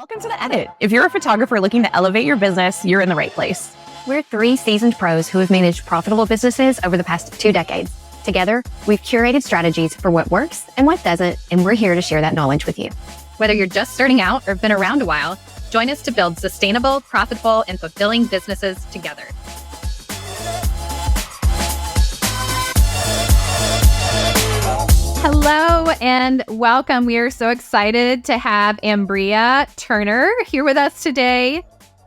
Welcome to The Edit. If you're a photographer looking to elevate your business, you're in the right place. We're three seasoned pros who have managed profitable businesses over the past 2 decades. Together, we've curated strategies for what works and what doesn't, and we're here to share that knowledge with you. Whether you're just starting out or have been around a while, join us to build sustainable, profitable, and fulfilling businesses together. Hello and welcome. We are so excited to have Ambreia Turner here with us today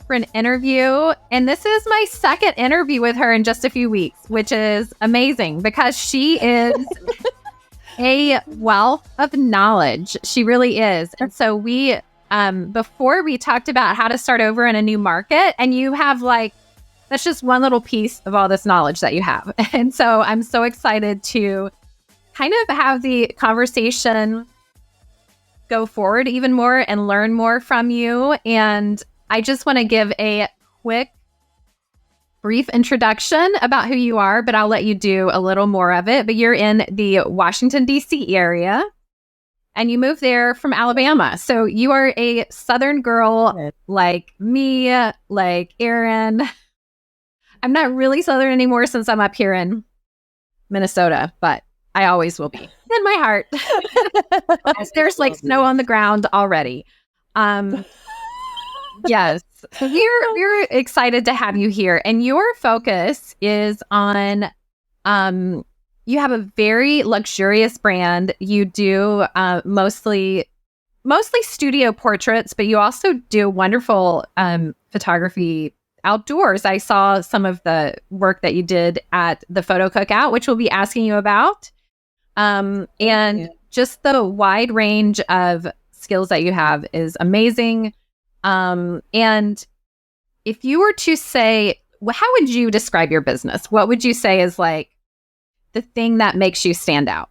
for an interview. And this is my second interview with her in just a few weeks, which is amazing because she is a wealth of knowledge. She really is. And so we, before we talked about how to start over in a new market, and you have that's just one little piece of all this knowledge that you have. And so I'm so excited to kind of have the conversation go forward even more and learn more from you. And I just want to give a quick, brief introduction about who you are, but I'll let you do a little more of it. But you're in the Washington, D.C. area, and you moved there from Alabama. So you are a Southern girl like me, like Erin. I'm not really Southern anymore since I'm up here in Minnesota, but I always will be in my heart. There's snow on the ground already. Yes. So we're excited to have you here. And your focus is on, you have a very luxurious brand. You do mostly studio portraits, but you also do wonderful photography outdoors. I saw some of the work that you did at the Photo Cookout, which we'll be asking you about. Just the wide range of skills that you have is amazing. And if you were to say, how would you describe your business? What would you say is the thing that makes you stand out?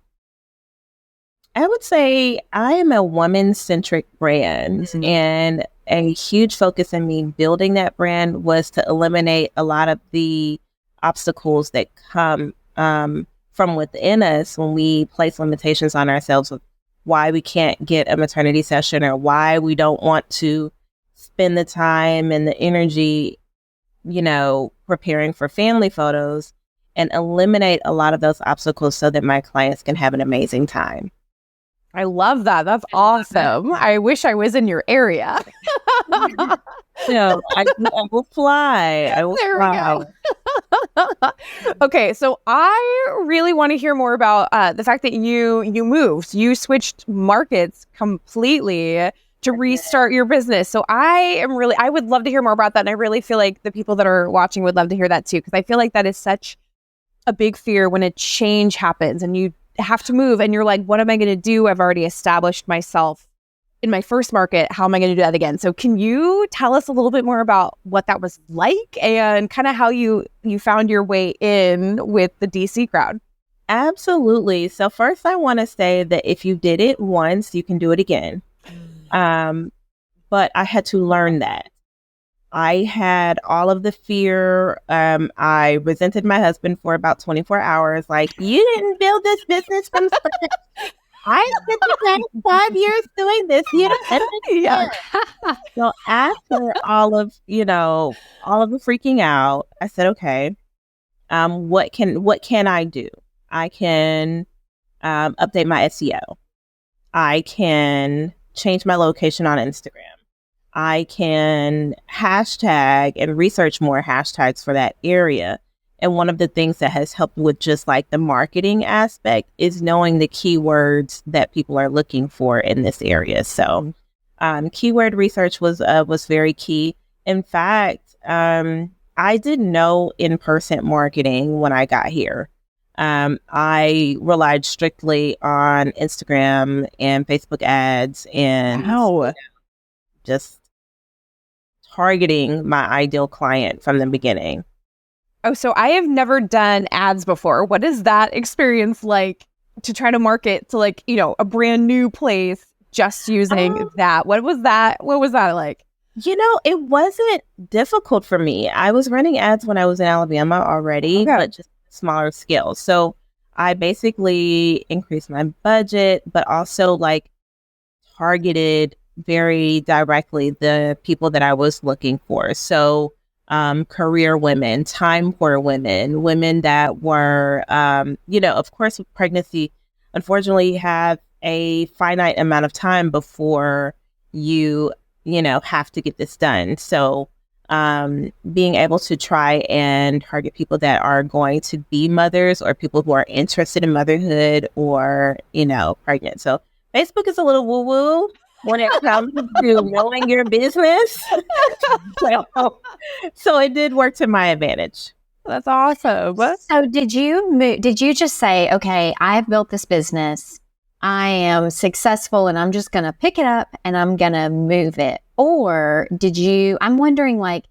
I would say I am a woman-centric brand, and a huge focus in me building that brand was to eliminate a lot of the obstacles that come from within us when we place limitations on ourselves of why we can't get a maternity session or why we don't want to spend the time and the energy, preparing for family photos, and eliminate a lot of those obstacles so that my clients can have an amazing time. I love that. That's awesome. I wish I was in your area. I will fly. I will fly. We go. Okay, so I really want to hear more about the fact that you moved. You switched markets completely to restart your business. So I would love to hear more about that. And I really feel like the people that are watching would love to hear that too, because I feel like that is such a big fear when a change happens and you have to move and you're like, what am I going to do? I've already established myself in my first market. How am I going to do that again? So can you tell us a little bit more about what that was like and kind of how you found your way in with the DC crowd? Absolutely. So first I want to say that if you did it once, you can do it again. But I had to learn that. I had all of the fear. I resented my husband for about 24 hours. You didn't build this business from scratch. I spent the past 5 years doing this. You don't So after all of the freaking out, I said, okay, what can I do? I can update my SEO. I can change my location on Instagram. I can hashtag and research more hashtags for that area. And one of the things that has helped with just the marketing aspect is knowing the keywords that people are looking for in this area. So keyword research was very key. In fact, I didn't know in-person marketing when I got here. I relied strictly on Instagram and Facebook ads and just targeting my ideal client from the beginning. Oh, so I have never done ads before. What is that experience like to try to market to a brand new place just using that? What was that like? It wasn't difficult for me. I was running ads when I was in Alabama already, but just smaller scale. So I basically increased my budget, but also targeted very directly the people that I was looking for. So career women, time poor women, women that were, of course, with pregnancy, unfortunately, you have a finite amount of time before you have to get this done. So being able to try and target people that are going to be mothers or people who are interested in motherhood or, pregnant. So Facebook is a little woo-woo when it comes to knowing your business. So it did work to my advantage. That's awesome. So did you just say, okay, I've built this business, I am successful, and I'm just going to pick it up and I'm going to move it? Or I'm wondering, like,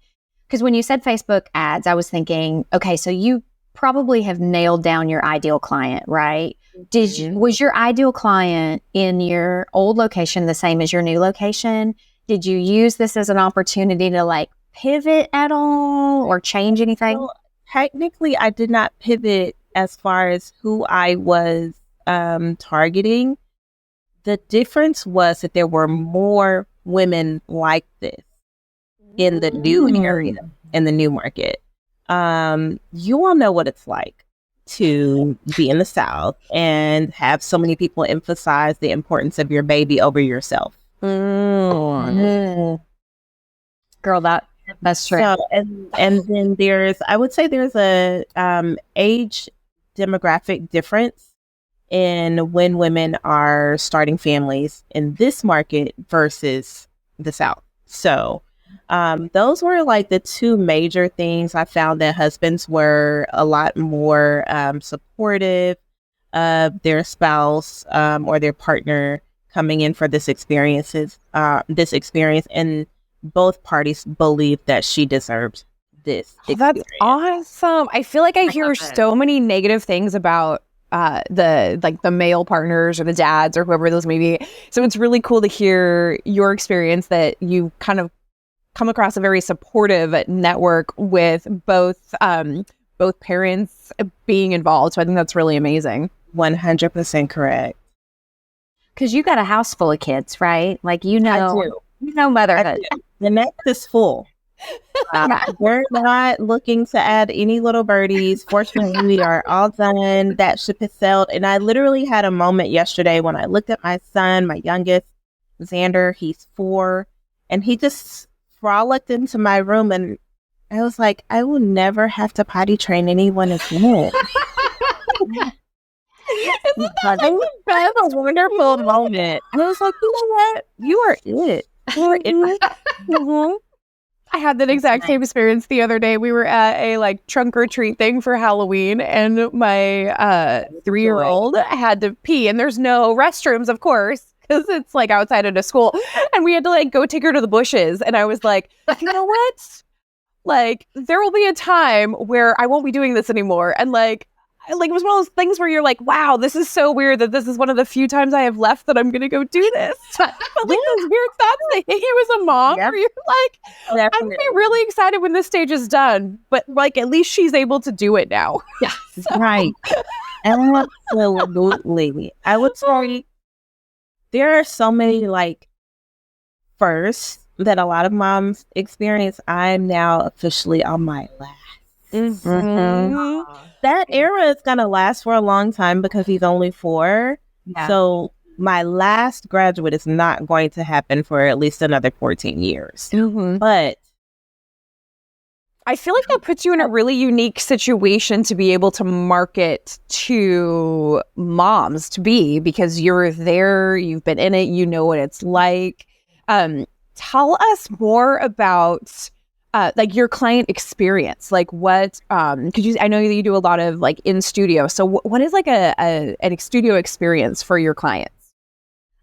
because when you said Facebook ads, I was thinking, okay, so you probably have nailed down your ideal client, right? Was your ideal client in your old location the same as your new location? Did you use this as an opportunity to like pivot at all or change anything? Well, technically, I did not pivot as far as who I was targeting. The difference was that there were more women like this in the new area, in the new market. You all know what it's like to be in the South and have so many people emphasize the importance of your baby over yourself. Girl, that's true. So, and then I would say there's a age demographic difference in when women are starting families in this market versus the South. So those were like the two major things. I found that husbands were a lot more supportive of their spouse or their partner coming in for this experience, and both parties believed that she deserved this experience. That's awesome. I feel like I hear so many negative things about the male partners or the dads or whoever those may be. So it's really cool to hear your experience that you kind of come across a very supportive network with both parents being involved. So I think that's really amazing. 100% correct. Because you got a house full of kids, right? Like, motherhood. The nest is full. We're not looking to add any little birdies. Fortunately, we are all done. That ship has sailed. And I literally had a moment yesterday when I looked at my son, my youngest, Xander. He's 4, and he just frolicked into my room, and I was like, I will never have to potty train anyone again. That's a wonderful moment. I was like, you know what? You are it. You are it. I had that exact same experience the other day. We were at a trunk or treat thing for Halloween, and my 3-year-old had to pee, and there's no restrooms, of course, because it's outside of the school, and we had to go take her to the bushes. And I was like, you know what? There will be a time where I won't be doing this anymore. And it was one of those things where you're like, wow, this is so weird that this is one of the few times I have left that I'm going to go do this. But those weird thoughts that hit you as a mom, where you're like, I'm going to be really excited when this stage is done. But at least she's able to do it now. Yes, right. Absolutely. I would say there are so many firsts that a lot of moms experience. I'm now officially on my last. That era is going to last for a long time because he's only 4. Yeah. So my last graduate is not going to happen for at least another 14 years. Mm-hmm. But I feel like that puts you in a really unique situation to be able to market to moms to be, because you're there, you've been in it, you know what it's like. Tell us more about your client experience, what, because I know that you do a lot of in studio. So what is an studio experience for your clients?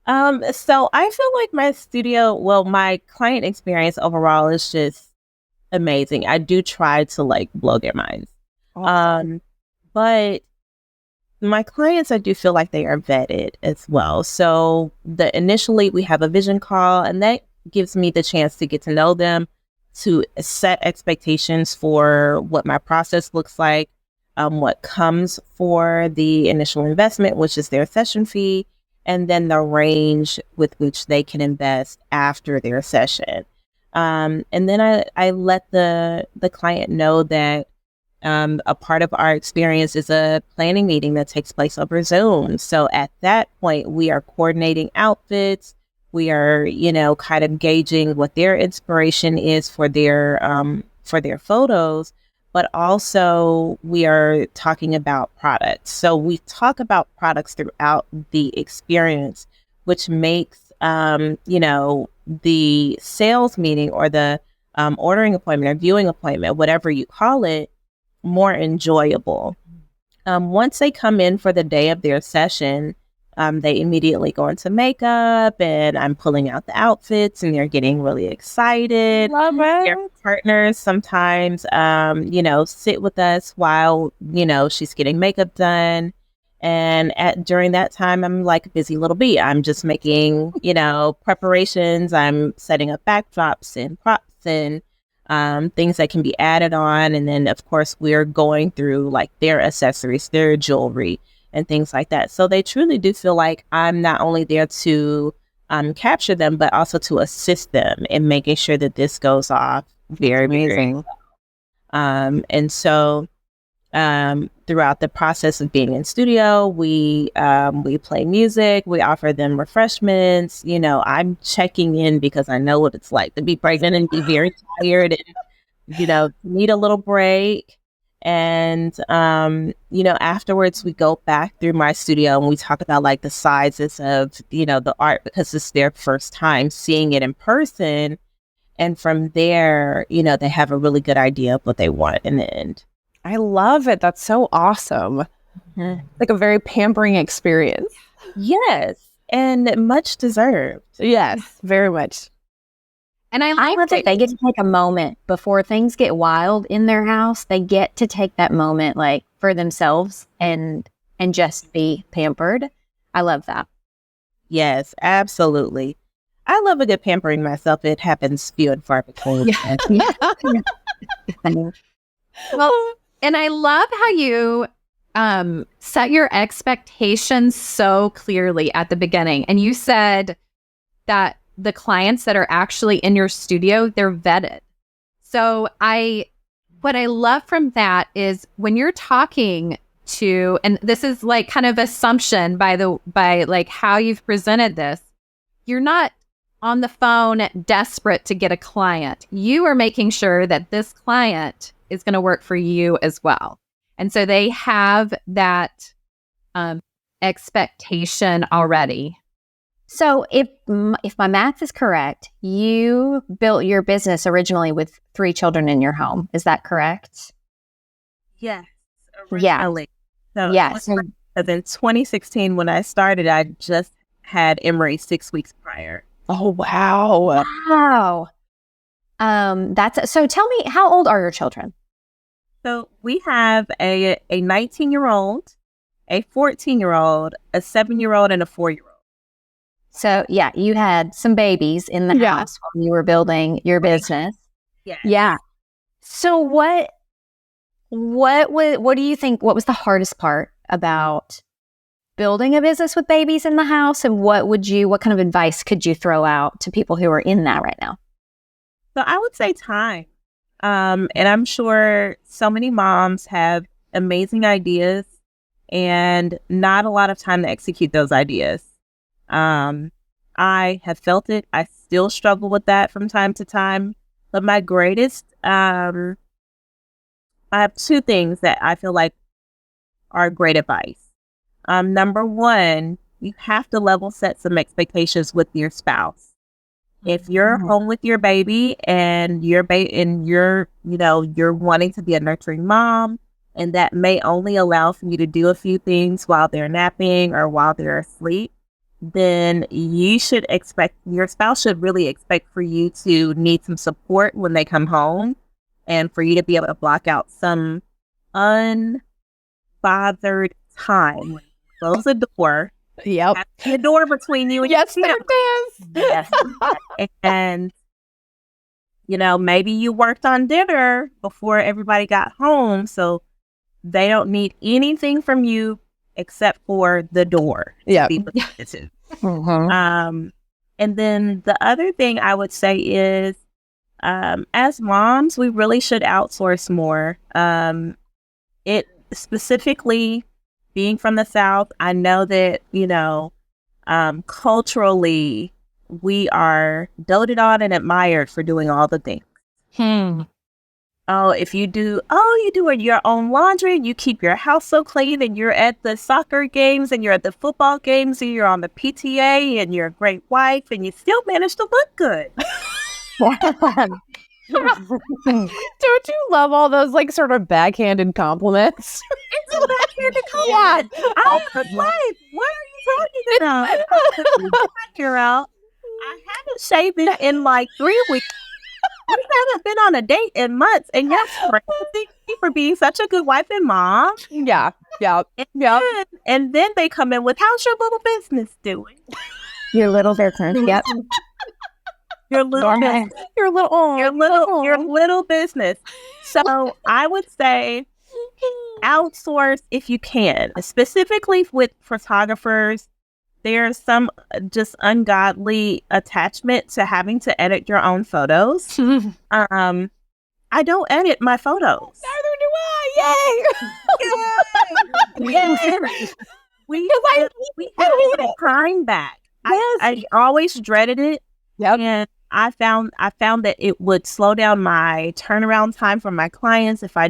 So I feel like my client experience overall is just amazing. I do try to blow their minds. Awesome. But my clients, I do feel like they are vetted as well. So initially we have a vision call, and that gives me the chance to get to know them, to set expectations for what my process looks like, what comes for the initial investment, which is their session fee, and then the range with which they can invest after their session. And then I let the client know that a part of our experience is a planning meeting that takes place over Zoom. So at that point, we are coordinating outfits. We are, kind of gauging what their inspiration is for their photos, but also we are talking about products. So we talk about products throughout the experience, which makes, the sales meeting or the ordering appointment or viewing appointment, whatever you call it, more enjoyable. Once they come in for the day of their session, they immediately go into makeup, and I'm pulling out the outfits, and they're getting really excited. Love it. Their partners sometimes, sit with us while, she's getting makeup done. And during that time, I'm like a busy little bee. I'm just making, preparations. I'm setting up backdrops and props and things that can be added on. And then, of course, we're going through like their accessories, their jewelry, and things like that. So they truly do feel like I'm not only there to capture them, but also to assist them in making sure that this goes off very amazing. And so throughout the process of being in studio, we play music, we offer them refreshments. I'm checking in because I know what it's like to be pregnant and be very tired and, need a little break. And, afterwards we go back through my studio and we talk about like the sizes of, the art, because it's their first time seeing it in person. And from there, they have a really good idea of what they want in the end. I love it. That's so awesome. Mm-hmm. Like a very pampering experience. Yes. And much deserved. Yes, very much. And I love that they get to take a moment before things get wild in their house. They get to take that moment like for themselves and just be pampered. I love that. Yes, absolutely. I love a good pampering myself. It happens few and far between. Well, and I love how you set your expectations so clearly at the beginning. And you said that the clients that are actually in your studio, they're vetted. So what I love from that is when you're talking to, and this is like kind of assumption by like how you've presented this, you're not on the phone desperate to get a client. You are making sure that this client is going to work for you as well. And so they have that expectation already. So if my math is correct, you built your business originally with 3 children in your home. Is that correct? Yes. Originally. So yes. In 2016, when I started, I just had Emory 6 weeks prior. Oh, wow. Wow. So tell me, how old are your children? So we have a 19-year-old, a 14-year-old, a 7-year-old, and a 4-year-old. So yeah, you had some babies in the house when you were building your business. Yes. Yeah. So what do you think, what was the hardest part about building a business with babies in the house? And what kind of advice could you throw out to people who are in that right now? So I would say time. And I'm sure so many moms have amazing ideas and not a lot of time to execute those ideas. I have felt it. I still struggle with that from time to time. But my greatest, I have 2 things that I feel like are great advice. Number 1, you have to level set some expectations with your spouse. If you're home with your baby and you're wanting to be a nurturing mom, and that may only allow for you to do a few things while they're napping or while they're asleep, then your spouse should really expect for you to need some support when they come home, and for you to be able to block out some unbothered time. Close the door. Yep. The door between you and yes, your there is. Yes. And, maybe you worked on dinner before everybody got home, so they don't need anything from you except for the door. Yeah. And then the other thing I would say is, as moms, we really should outsource more. It specifically being from the South, I know that, culturally, we are doted on and admired for doing all the things. Oh, if you do your own laundry, and you keep your house so clean, and you're at the soccer games, and you're at the football games, and you're on the PTA, and you're a great wife, and you still manage to look good. Don't you love all those like sort of backhanded compliments? It's a backhanded compliment. Yeah. I'm a wife. What are you talking about? Girl, I haven't shaved in like 3 weeks. We haven't been on a date in months, and you're crazy for being such a good wife and mom. Yeah. And then they come in with, "How's your little business doing?" Your little business. Yep. Your little business. So I would say outsource if you can, specifically with photographers. There's some just ungodly attachment to having to edit your own photos. I don't edit my photos. Neither do I. Yay! Yay! We had a crime back. I always dreaded it. Yep. And I found that it would slow down my turnaround time for my clients if I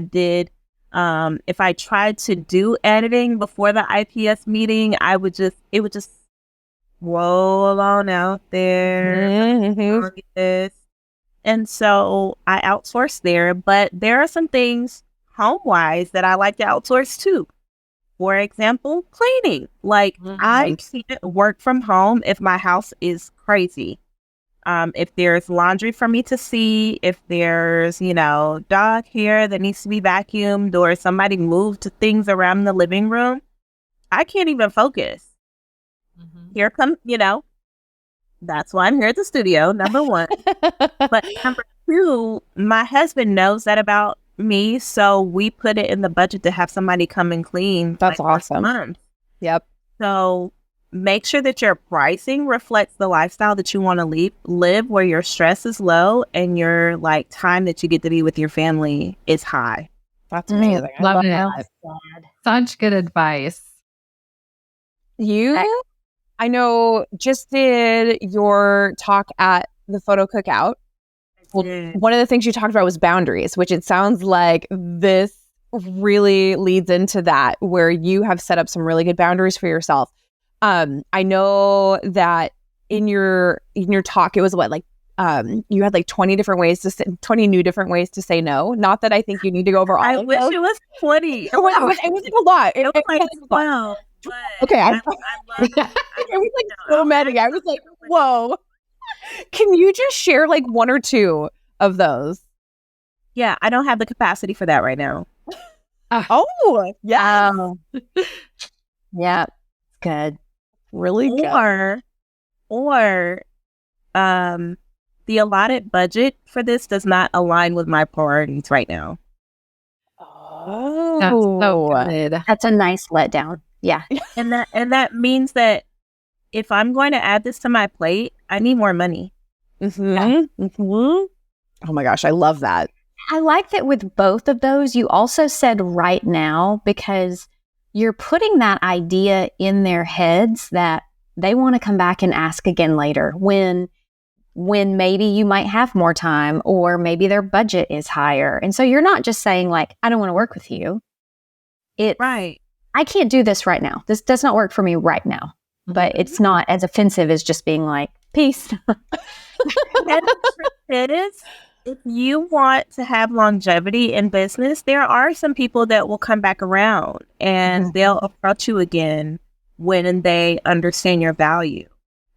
tried to do editing before the IPS meeting. It would just roll on out there. And so I outsource there, but there are some things home-wise that I like to outsource too. For example, cleaning. Like I can't work from home if my house is crazy. If there's laundry for me to see, if there's, dog hair that needs to be vacuumed, or somebody moved things around the living room, I can't even focus. Here comes, that's why I'm here at the studio, number one. But number two, my husband knows that about me, so we put it in the budget to have somebody come and clean. That's awesome. Yep. So make sure that your pricing reflects the lifestyle that you want to live, where your stress is low and your time that you get to be with your family is high. That's amazing. Love it. Such good advice. I know, just did your talk at the Photo Cookout. One of the things you talked about was boundaries, which it sounds like this really leads into that, where you have set up some really good boundaries for yourself. I know that in your talk, it was you had 20 different ways to 20 new different ways to say no. Not that I think you need to go over all I of wish those. it was 20. It was a lot. It was like 12. Okay, I love it was so many. I was like, whoa. Can you just share one or two of those? Yeah, I don't have the capacity for that right now. Oh, yeah. Yeah, good. Really good. Or the allotted budget for this does not align with my priorities right now. Oh, that's so good. That's a nice letdown. Yeah. And that means that if I'm going to add this to my plate, I need more money. Oh my gosh, I love that. I like that with both of those, you also said right now, because you're putting that idea in their heads that they want to come back and ask again later when maybe you might have more time, or maybe their budget is higher. And so you're not just saying I don't want to work with you. Right. I can't do this right now. This does not work for me right now. But it's not as offensive as just being peace. And it is. If you want to have longevity in business, there are some people that will come back around and they'll approach you again when they understand your value.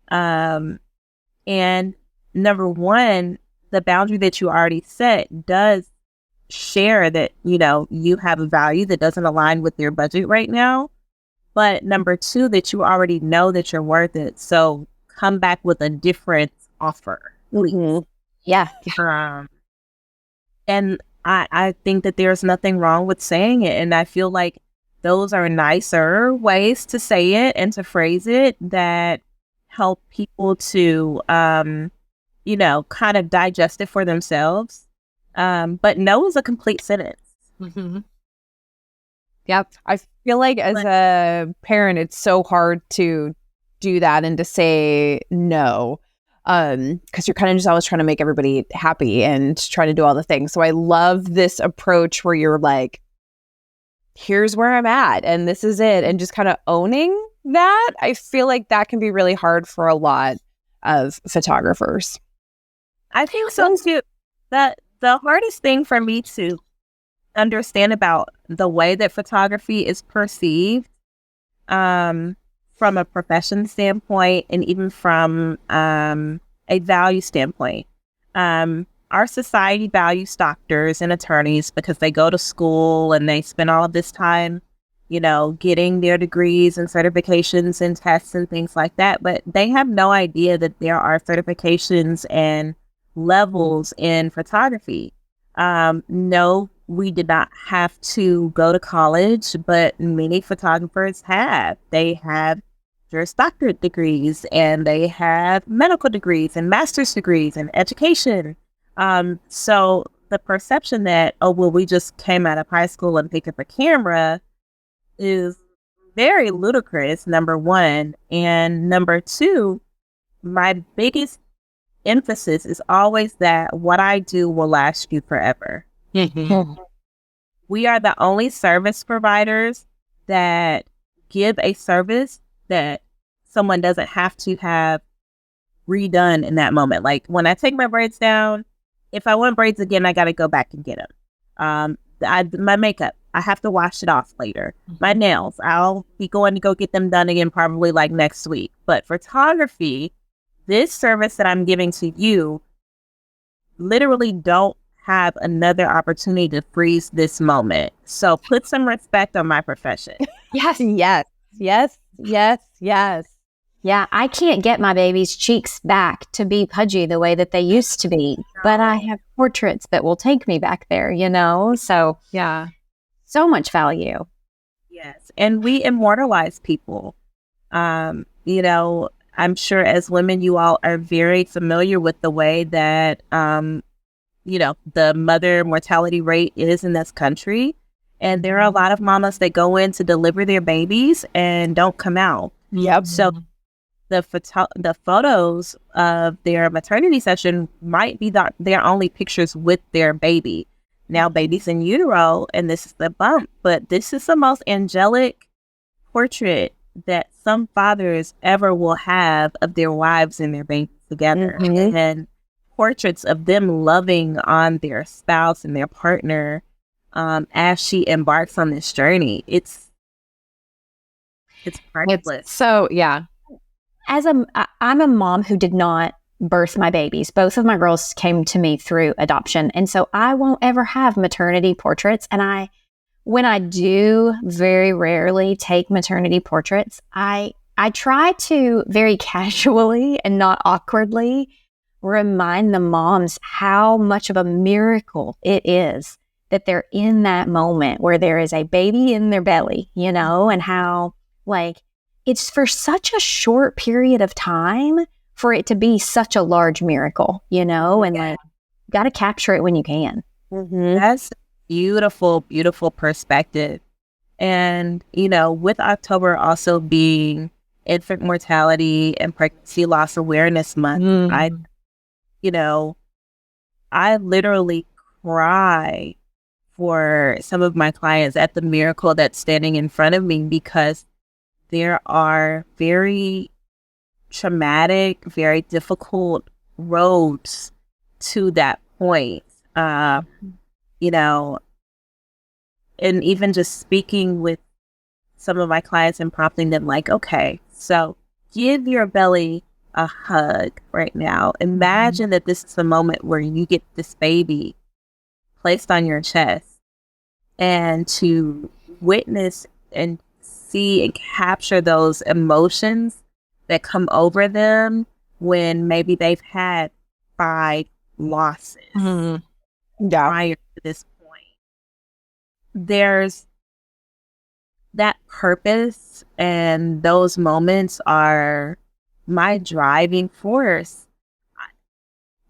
And number one, the boundary that you already set does share that, you have a value that doesn't align with your budget right now. But number two, that you already know that you're worth it. So come back with a different offer. Yeah. And I think that there's nothing wrong with saying it. And I feel like those are nicer ways to say it and to phrase it that help people to, kind of digest it for themselves. But no is a complete sentence. Mm-hmm. Yep. I feel like as a parent, it's so hard to do that and to say no, because you're kind of just always trying to make everybody happy and trying to do all the things. So I love this approach where you're like, here's where I'm at and this is it, and just kind of owning that. I feel like that can be really hard for a lot of photographers. I think so too. That the hardest thing for me to understand about the way that photography is perceived, from a profession standpoint and even from a value standpoint. Our society values doctors and attorneys because they go to school and they spend all of this time, getting their degrees and certifications and tests and things like that. But they have no idea that there are certifications and levels in photography. No, we did not have to go to college, but many photographers have. They have Juris Doctorate degrees and they have medical degrees and master's degrees and education. So the perception that, we just came out of high school and picked up a camera is very ludicrous, number one. And number two, my biggest emphasis is always that what I do will last you forever. Mm-hmm. We are the only service providers that give a service that someone doesn't have to have redone in that moment. Like when I take my braids down, if I want braids again, I got to go back and get them. My makeup, I have to wash it off later. My nails, I'll be going to go get them done again probably like next week. But photography, this service that I'm giving to you, literally don't have another opportunity to freeze this moment. So put some respect on my profession. Yes. Yeah, I can't get my baby's cheeks back to be pudgy the way that they used to be, but I have portraits that will take me back there, So, Yeah. so much value. Yes. And we immortalize people. I'm sure as women, you all are very familiar with the way that, the mother mortality rate is in this country. And there are a lot of mamas that go in to deliver their babies and don't come out. Yep. So the photos of their maternity session might be their only pictures with their baby. Now, baby's in utero, and this is the bump, but this is the most angelic portrait that some fathers ever will have of their wives and their babies together. Mm-hmm. And portraits of them loving on their spouse and their partner as she embarks on this journey. It's priceless. So, yeah. I'm a mom who did not birth my babies. Both of my girls came to me through adoption. And so I won't ever have maternity portraits. And when I do very rarely take maternity portraits, I try to very casually and not awkwardly remind the moms how much of a miracle it is that they're in that moment where there is a baby in their belly, and how it's for such a short period of time for it to be such a large miracle, and got to capture it when you can. Mm-hmm. That's beautiful, beautiful perspective. And, with October also being Infant Mortality and Pregnancy Loss Awareness Month, I literally cry for some of my clients at the miracle that's standing in front of me, because there are very traumatic, very difficult roads to that point. And even just speaking with some of my clients and prompting them okay, so give your belly a hug right now. Imagine that this is the moment where you get this baby placed on your chest, and to witness and see and capture those emotions that come over them when maybe they've had 5 losses prior to this point. There's that purpose, and those moments are my driving force.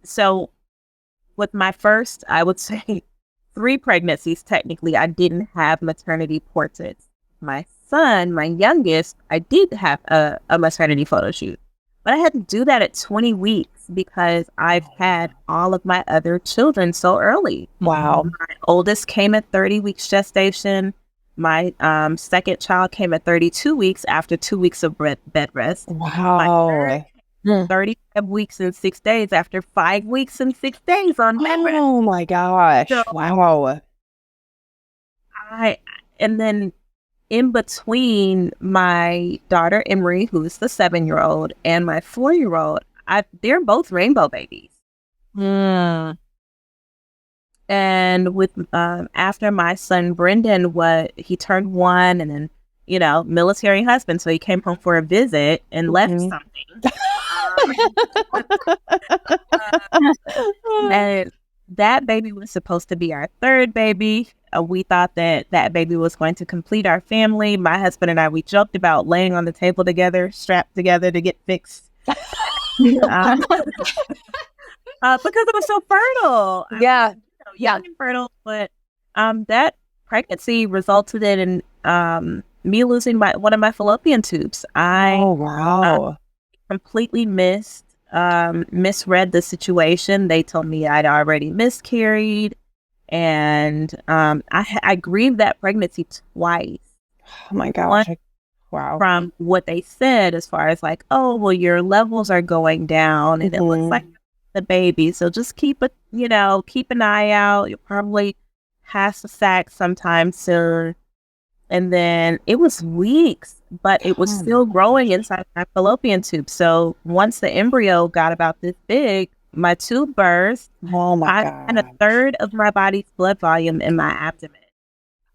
So with my first, I would say 3 pregnancies, technically, I didn't have maternity portraits. My son, my youngest, I did have a maternity photo shoot, but I had to do that at 20 weeks because I've had all of my other children so early. Wow. My oldest came at 30 weeks gestation. My second child came at 32 weeks after 2 weeks of bed rest. Wow. 35 weeks and 6 days after 5 weeks and 6 days on bed rest. Oh my gosh. So, wow. And then in between my daughter Emery, who's the 7-year-old, and my 4-year-old, they're both rainbow babies. And with after my son Brendan, he turned 1, and then military husband, so he came home for a visit and left something. And that baby was supposed to be our 3rd baby. We thought that baby was going to complete our family. My husband and I, we joked about laying on the table together, strapped together to get fixed. Because it was so fertile. Yeah. Young and fertile. But that pregnancy resulted in me losing one of my fallopian tubes. I completely misread the situation. They told me I'd already miscarried, and I grieved that pregnancy twice. Oh my gosh. Wow. From what they said, as far as like, oh, well, your levels are going down, and it looks like the baby, so just keep an eye out. You'll probably have a sack sometime soon. And then it was weeks, but it was still growing inside my fallopian tube. So once the embryo got about this big, my tube burst. Oh my God. I had 1/3 of my body's blood volume in my abdomen.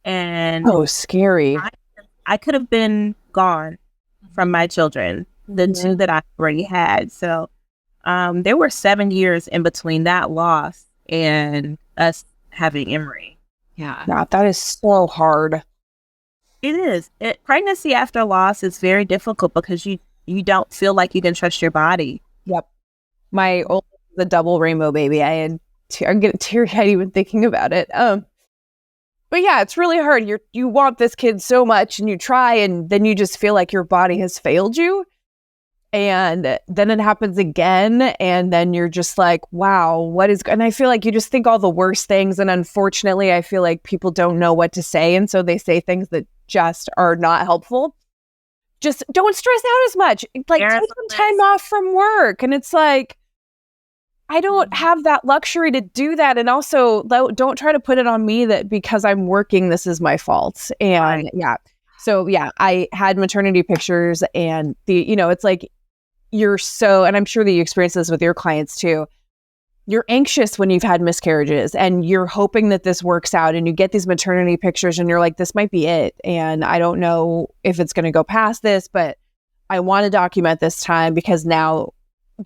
And scary. I could have been gone from my children, the 2 that I already had. So there were 7 years in between that loss and us having Emery. Yeah, that is so hard. It is. Pregnancy after loss is very difficult because you don't feel like you can trust your body. Yep. My oldest, the double rainbow baby, I'm getting teary-eyed even thinking about it. But yeah, it's really hard. You want this kid so much, and you try, and then you just feel like your body has failed you. And then it happens again, and then you're just like, wow, and I feel like you just think all the worst things, and unfortunately, I feel like people don't know what to say, and so they say things that just are not helpful. Just don't stress out as much. Like, take some time off from work. And it's like, I don't have that luxury to do that. And also, don't try to put it on me that because I'm working, this is my fault. And so I had maternity pictures, and it's like, and I'm sure that you experience this with your clients too. You're anxious when you've had miscarriages, and you're hoping that this works out, and you get these maternity pictures and you're like, this might be it. And I don't know if it's going to go past this, but I want to document this time because now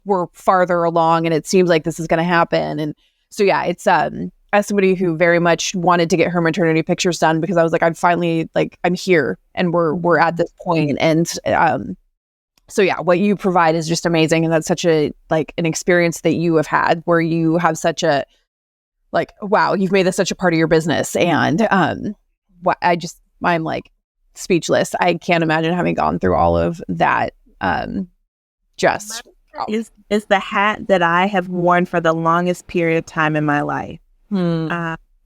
we're farther along and it seems like this is going to happen. And so, it's, as somebody who very much wanted to get her maternity pictures done because I was like, I'm finally I'm here and we're at this point. And, so what you provide is just amazing. And that's such an experience that you have had where you have such a, wow, you've made this such a part of your business. And I'm speechless. I can't imagine having gone through all of that. Is the hat that I have worn for the longest period of time in my life.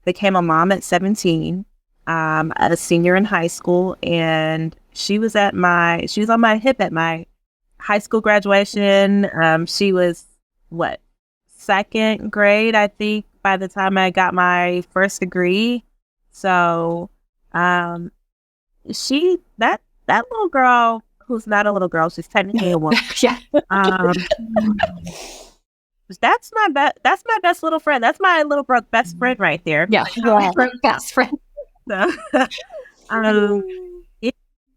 Became a mom at 17, a senior in high school, and she was on my hip at my high school graduation. She was second grade, I think, by the time I got my first degree. So, that little girl, who's not a little girl, she's technically a woman. That's my best little friend. That's my little best friend right there. Yeah, best friend. So,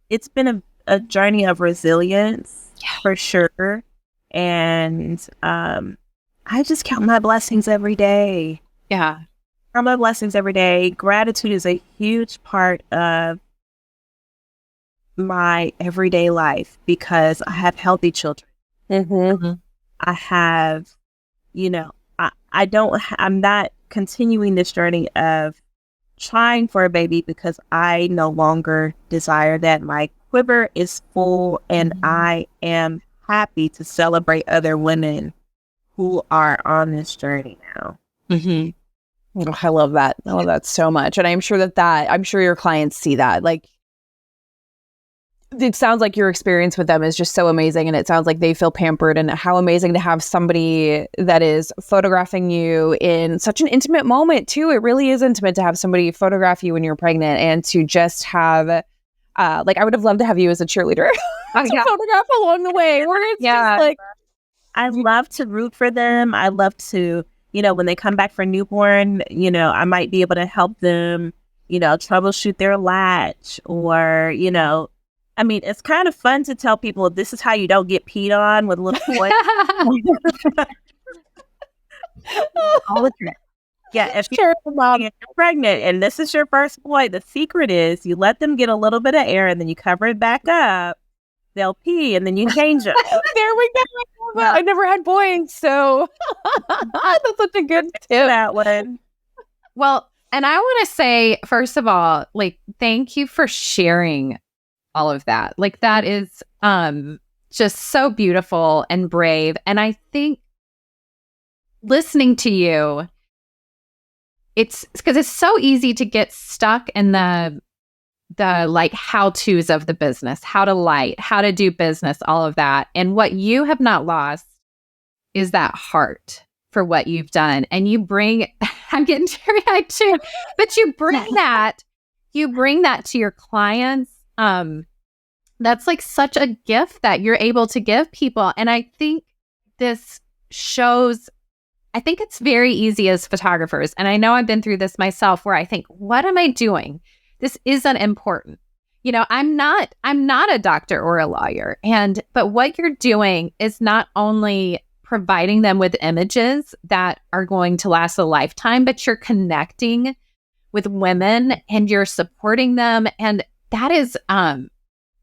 it's been a journey of resilience for sure, and I just count my blessings every day. Yeah, count my blessings every day. Gratitude is a huge part of my everyday life because I have healthy children. Mm-hmm. I have, I'm not continuing this journey of trying for a baby because I no longer desire that. My quiver is full, and I am happy to celebrate other women who are on this journey now. Mm-hmm. Oh, I love that. I love that so much. And I'm sure I'm sure your clients see that. Like, it sounds like your experience with them is just so amazing, and it sounds like they feel pampered, and how amazing to have somebody that is photographing you in such an intimate moment too. It really is intimate to have somebody photograph you when you're pregnant, and to just have like, I would have loved to have you as a cheerleader to photograph along the way, where it's just like, I love to root for them. I love to, when they come back for newborn, I might be able to help them, troubleshoot their latch, or, I mean, it's kind of fun to tell people this is how you don't get peed on with little boys. All the time. Yeah, if you're pregnant and this is your first boy, the secret is you let them get a little bit of air and then you cover it back up. They'll pee and then you change them. There we go. I never had boys, so that's such a good tip. That one. Well, and I want to say, first of all, like, thank you for sharing all of that. Like, that is just so beautiful and brave. And I think listening to you, it's because it's so easy to get stuck in the like how-tos of the business, how to light, how to do business, all of that. And what you have not lost is that heart for what you've done. And you bring, I'm getting teary-eyed too, but you bring that to your clients. That's like such a gift that you're able to give people. And I think this shows, I think it's very easy as photographers. And I know I've been through this myself, where I think, what am I doing? This isn't important. I'm not a doctor or a lawyer. But what you're doing is not only providing them with images that are going to last a lifetime, but you're connecting with women and you're supporting them. And that is,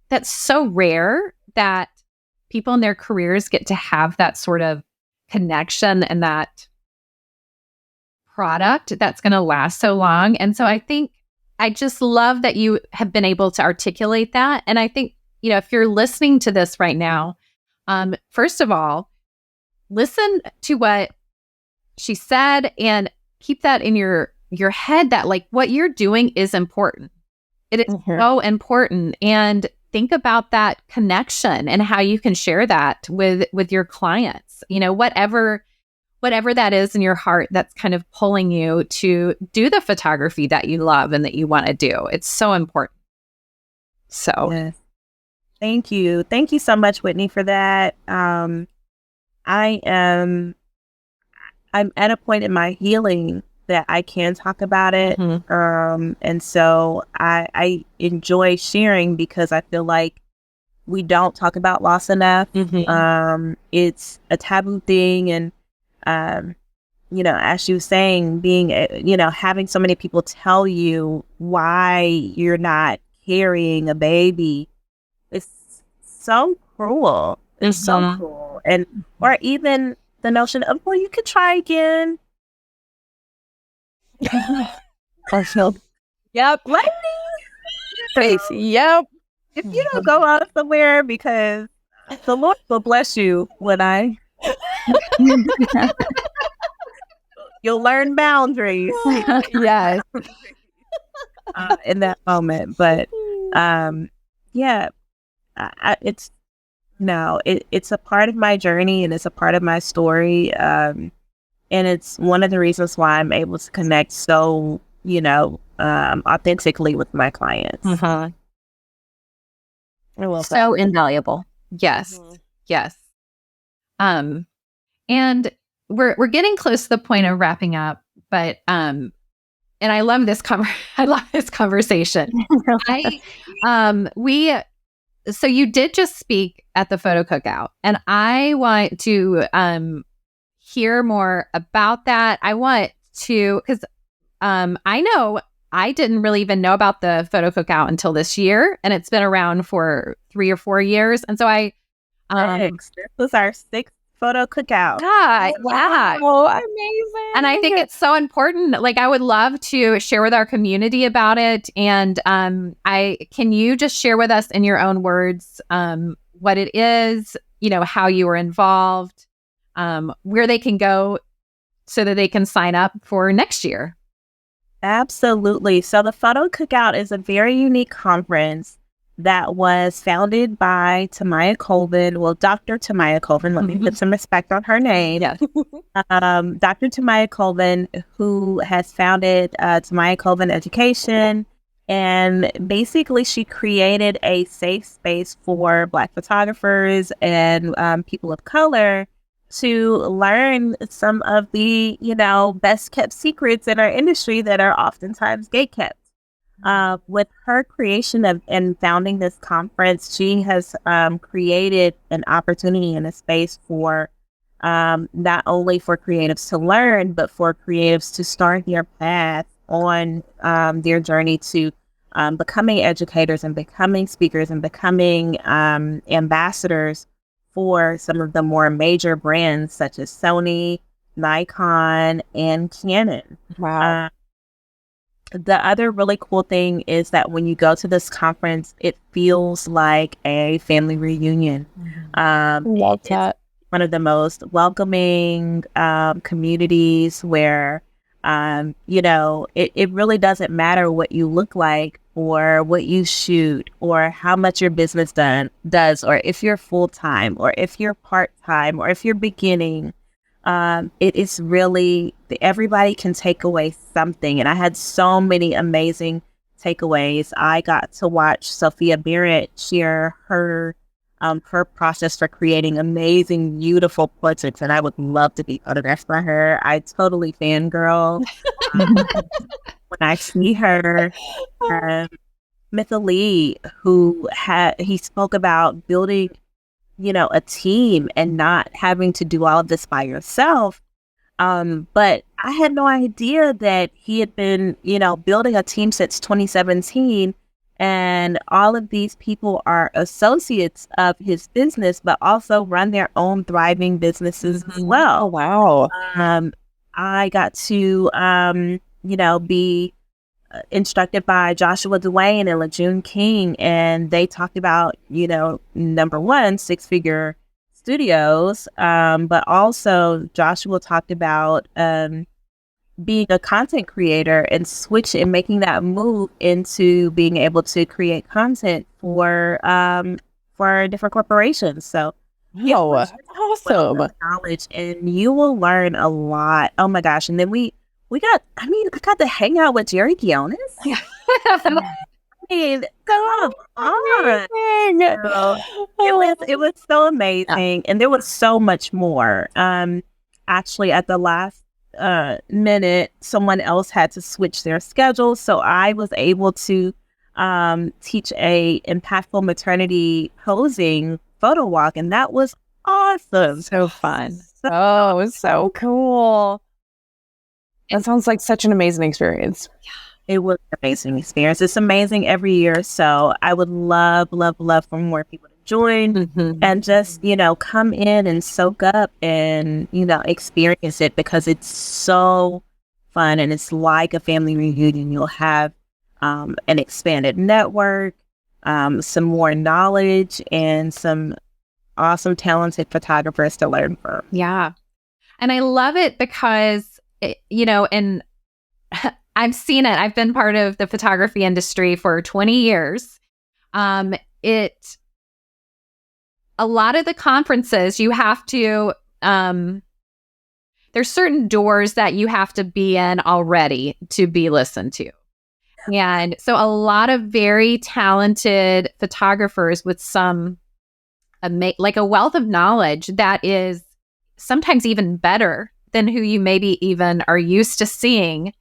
that's so rare that people in their careers get to have that sort of connection and that product that's going to last so long. And so I think I just love that you have been able to articulate that. And I think, if you're listening to this right now, first of all, listen to what she said and keep that in your head, that like what you're doing is important. It is so important. And think about that connection and how you can share that with your clients, whatever that is in your heart that's kind of pulling you to do the photography that you love and that you want to do. It's so important. So yes. Thank you. Thank you so much, Whitney, for that. I'm at a point in my healing that I can talk about it. And so I enjoy sharing because I feel like we don't talk about loss enough. It's a taboo thing. And, as she was saying, being, having so many people tell you why you're not carrying a baby, it's so cruel. It's so cruel. And, or even the notion of, well, you could try again. Yep. Let me. Yep. If you don't go out somewhere, because the Lord will bless you when you'll learn boundaries. Yes. In that moment. But it's a part of my journey and it's a part of my story. And it's one of the reasons why I'm able to connect so, authentically with my clients. I love that. So invaluable. yes, yes. And we're getting close to the point of wrapping up, but and I love this conversation. So you did just speak at the Photo Cookout, and I want to hear more about that. I want to, because I know I didn't really even know about the Photo Cookout until this year, and it's been around for 3 or 4 years. And so I Thanks. This was our 6th photo cookout. Yeah. Oh, amazing. And I think it's so important. Like, I would love to share with our community about it. And can you just share with us in your own words what it is, how you were involved, where they can go so that they can sign up for next year? Absolutely. So the Photo Cookout is a very unique conference that was founded by Tamaya Colvin. Well, Dr. Tamaya Colvin, let me put some respect on her name. Yes. Dr. Tamaya Colvin, who has founded Tamaya Colvin Education. And basically, she created a safe space for Black photographers and people of color to learn some of the, best kept secrets in our industry that are oftentimes gatekept. With her creation of and founding this conference, she has created an opportunity and a space for not only for creatives to learn, but for creatives to start their path on their journey to becoming educators and becoming speakers and becoming ambassadors for some of the more major brands such as Sony, Nikon, and Canon. Wow. The other really cool thing is that when you go to this conference, it feels like a family reunion. Love that. One of the most welcoming communities where, it really doesn't matter what you look like or what you shoot or how much your business does, or if you're full-time or if you're part-time or if you're beginning. It is really, everybody can take away something. And I had so many amazing takeaways. I got to watch Sophia Barrett share her process for creating amazing, beautiful portraits. And I would love to be photographed by her. I totally fangirl when I see her. Mitha Lee, he spoke about building a team and not having to do all of this by yourself. But I had no idea that he had been, building a team since 2017. And all of these people are associates of his business, but also run their own thriving businesses as well. Oh, wow. I got to, be instructed by Joshua Duane and LeJune King, and they talked about, number one, 6-figure studios, but also Joshua talked about being a content creator and making that move into being able to create content for different corporations. So, awesome knowledge, and you will learn a lot. Oh my gosh! And then I got to hang out with Jerry Gionis. Come on. It was so amazing. And there was so much more. Actually, at the last minute, someone else had to switch their schedule. So I was able to teach a impactful maternity posing photo walk. And that was awesome. So fun. It was so cool. That sounds like such an amazing experience. It was an amazing experience. It's amazing every year. So I would love, love, love for more people to join and just, come in and soak up and, experience it, because it's so fun and it's like a family reunion. You'll have an expanded network, some more knowledge, and some awesome, talented photographers to learn from. Yeah. And I love it because and I've seen it. I've been part of the photography industry for 20 years. A lot of the conferences you have to, there's certain doors that you have to be in already to be listened to. And so a lot of very talented photographers with some, like a wealth of knowledge that is sometimes even better than who you maybe even are used to seeing,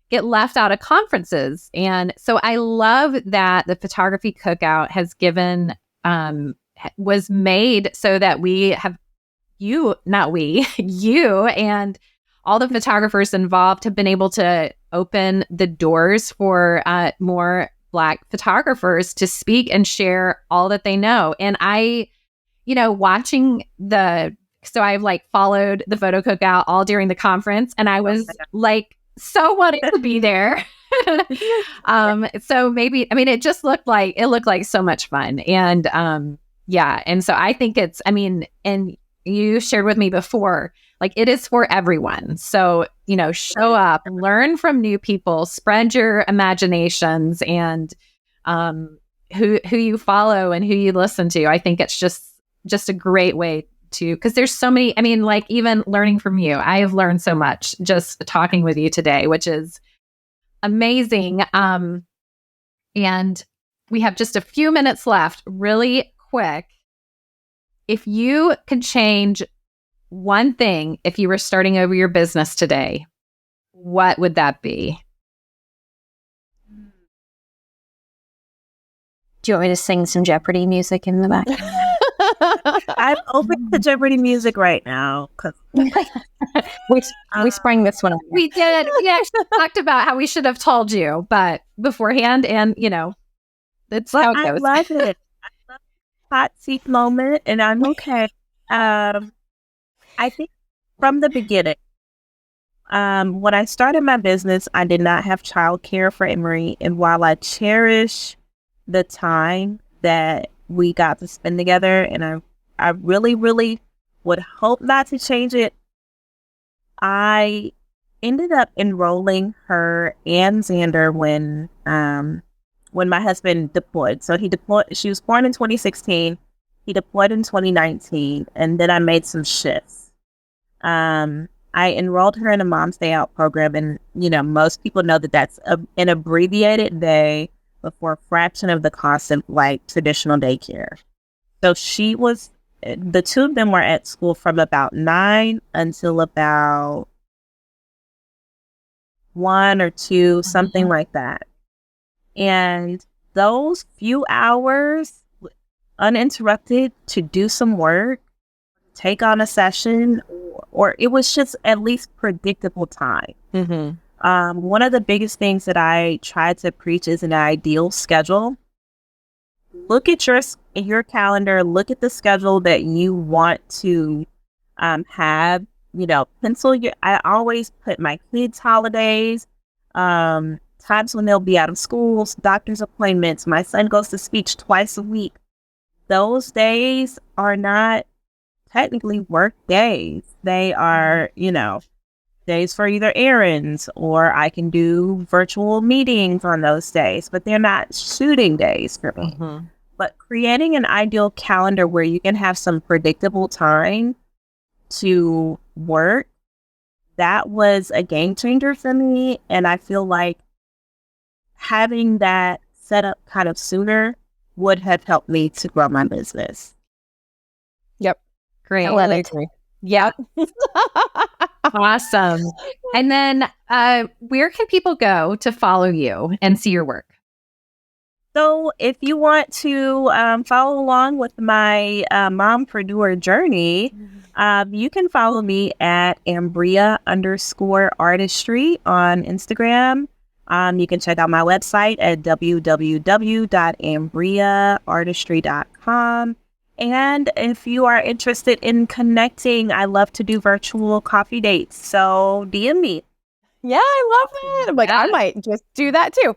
get left out of conferences. And so I love that the Photography Cookout has was made so that we have you and all the photographers involved have been able to open the doors for more Black photographers to speak and share all that they know. And watching so I've like followed the Photo Cookout all during the conference, and I was like so wanting to be there. So maybe, it just looked like so much fun. And and so I think and you shared with me before, like it is for everyone. So, show up, learn from new people, spread your imaginations, and who you follow and who you listen to. I think it's just a great way to, because there's so many, like even learning from you, I have learned so much just talking with you today, which is amazing. And we have just a few minutes left, really quick. If you could change one thing, if you were starting over your business today, what would that be? Do you want me to sing some Jeopardy music in the back? I'm open to Jeopardy music right now because we sprang this one on. We did. We actually talked about how we should have told you, but beforehand, and that's how it goes. I love it. I love the hot seat moment, and I'm okay. I think from the beginning, when I started my business, I did not have childcare for Emery, and while I cherish the time that we got to spend together, and I really, really would hope not to change it, I ended up enrolling her and Xander when my husband deployed. So she was born in 2016, he deployed in 2019, and then I made some shifts. I enrolled her in a Mom's Day Out program, and most people know that that's an abbreviated day, but for a fraction of the cost of like traditional daycare. So the two of them were at school from about 9 until about 1 or 2, something like that. And those few hours uninterrupted to do some work, take on a session, or it was just at least predictable time. Mm-hmm. One of the biggest things that I try to preach is an ideal schedule. Look at your calendar, look at the schedule that you want to have, I always put my kids' holidays, times when they'll be out of school, doctor's appointments. My son goes to speech twice a week. Those days are not technically work days. They are, days for either errands, or I can do virtual meetings on those days, but they're not shooting days for me. Mm-hmm. But creating an ideal calendar where you can have some predictable time to work, that was a game changer for me. And I feel like having that set up kind of sooner would have helped me to grow my business. Yep. Great. I love it. Yep. Awesome. And then where can people go to follow you and see your work? So if you want to follow along with my mompreneur journey, you can follow me at Ambreia_artistry on Instagram. You can check out my website at www.ambreiaartistry.com. And if you are interested in connecting, I love to do virtual coffee dates. So DM me. Yeah, I love it. I'm like, I might just do that too.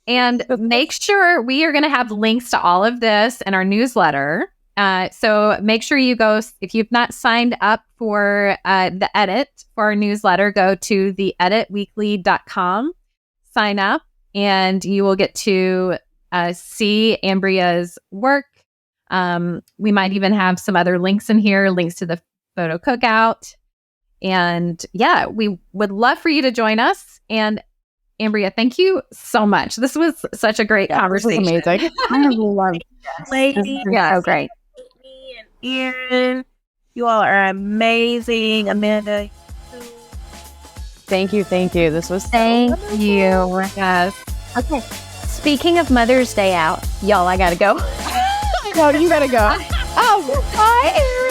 And make sure we are going to have links to all of this in our newsletter. So make sure you go, if you've not signed up for the edit for our newsletter, go to theeditweekly.com, sign up, and you will get to see Ambreia's work. We might even have some other links in here, links to the Photo Cookout. And yeah, we would love for you to join us. And Ambreia, thank you so much. This was such a great conversation. This was amazing. I love it. Ladies, Yeah, so great. Whitney and Erin, you all are amazing. Amanda, Thank you. This was Thank you. Yes. Okay. Speaking of Mother's Day out, y'all, I gotta go. No, you gotta go. Oh, bye, Erin.